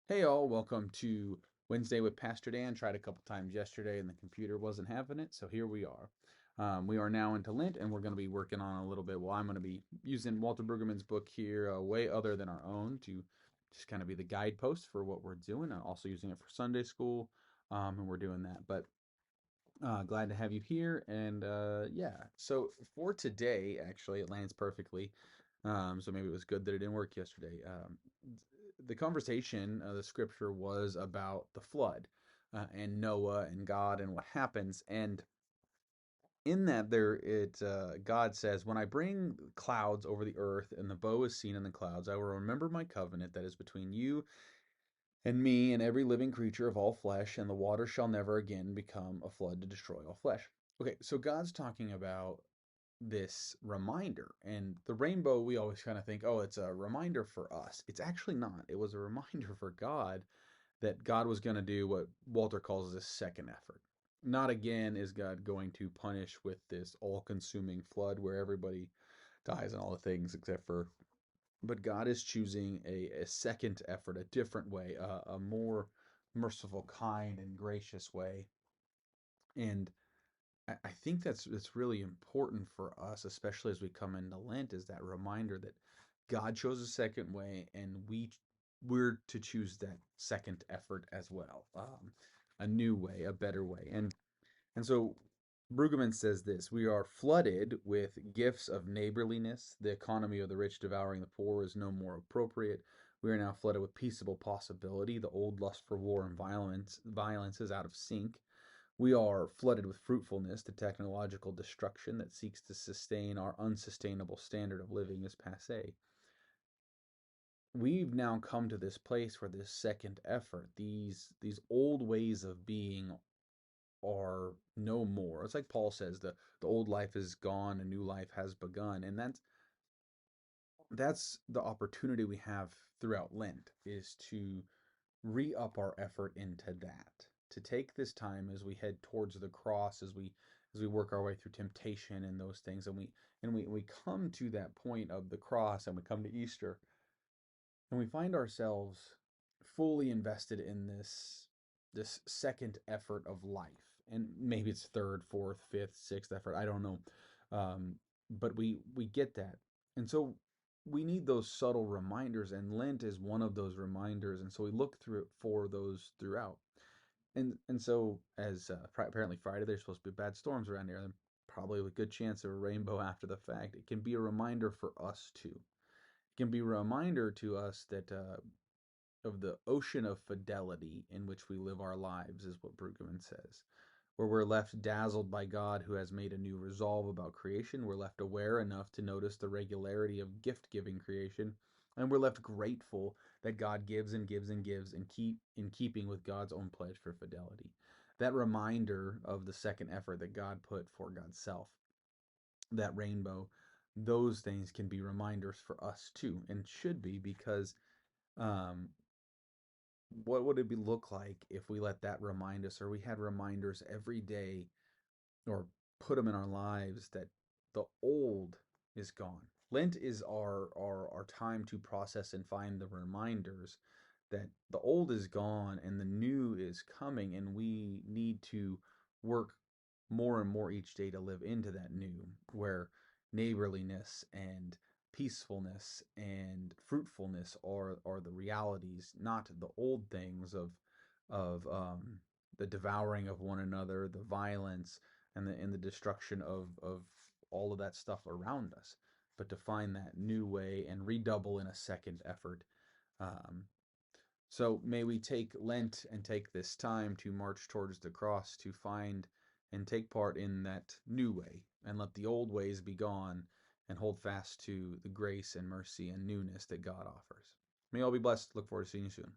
Hey all, welcome to Wednesday with Pastor Dan. Tried a couple times yesterday and the computer wasn't having it, so here we are. We are now into Lent and we're going to be working on a little bit. Well, I'm going to be using Walter Brueggemann's book here, a way other than our own, to just kind of be the guidepost for what we're doing. I'm also using it for Sunday school, and we're doing that. But glad to have you here. And yeah, so for today, actually, it lands perfectly. So maybe it was good that it didn't work yesterday. The conversation, the scripture was about the flood and Noah and God and what happens. And in that, God says, "When I bring clouds over the earth and the bow is seen in the clouds, I will remember my covenant that is between you and me and every living creature of all flesh, and the water shall never again become a flood to destroy all flesh." Okay, so God's talking about this reminder. And the rainbow, we always kind of think, oh, it's a reminder for us. It's actually not. It was a reminder for God that God was going to do what Walter calls this second effort. Not again is God going to punish with this all consuming flood where everybody dies and all the things except for, but God is choosing a second effort, a different way, a more merciful, kind, and gracious way. And I think that's really important for us, especially as we come into Lent, is that reminder that God chose a second way, and we're to choose that second effort as well, a new way, a better way, and so Brueggemann says this: we are flooded with gifts of neighborliness. The economy of the rich devouring the poor is no more appropriate. We are now flooded with peaceable possibility. The old lust for war and violence is out of sync. We are flooded with fruitfulness. The technological destruction that seeks to sustain our unsustainable standard of living is passe. We've now come to this place where this second effort, these old ways of being are no more. It's like Paul says, the old life is gone, a new life has begun. And that's the opportunity we have throughout Lent, is to re-up our effort into that, to take this time as we head towards the cross, as we work our way through temptation and those things, and we come to that point of the cross, and we come to Easter, and we find ourselves fully invested in this second effort of life. And maybe it's third, fourth, fifth, sixth effort, I don't know. um, but we get that. And so we need those subtle reminders, and Lent is one of those reminders, and so we look through for those throughout. And so, as apparently Friday there's supposed to be bad storms around here, and probably with good chance of a rainbow after the fact, it can be a reminder for us too. It can be a reminder to us that of the ocean of fidelity in which we live our lives, is what Brueggemann says. Where we're left dazzled by God, who has made a new resolve about creation. We're left aware enough to notice the regularity of gift giving creation. And we're left grateful that God gives and gives and gives, and keep in keeping with God's own pledge for fidelity. That reminder of the second effort that God put for God's self, that rainbow, those things can be reminders for us too, and should be, because um, what would it be look like if we let that remind us, or we had reminders every day, or put them in our lives, that the old is gone. Lent is our time to process and find the reminders that the old is gone and the new is coming, and we need to work more and more each day to live into that new, where neighborliness and peacefulness and fruitfulness are the realities, not the old things of the devouring of one another, the violence, and the destruction of all of that stuff around us, but to find that new way and redouble in a second effort. Um, so may we take Lent and take this time to march towards the cross, to find and take part in that new way, and let the old ways be gone, and hold fast to the grace and mercy and newness that God offers. May all be blessed. Look forward to seeing you soon.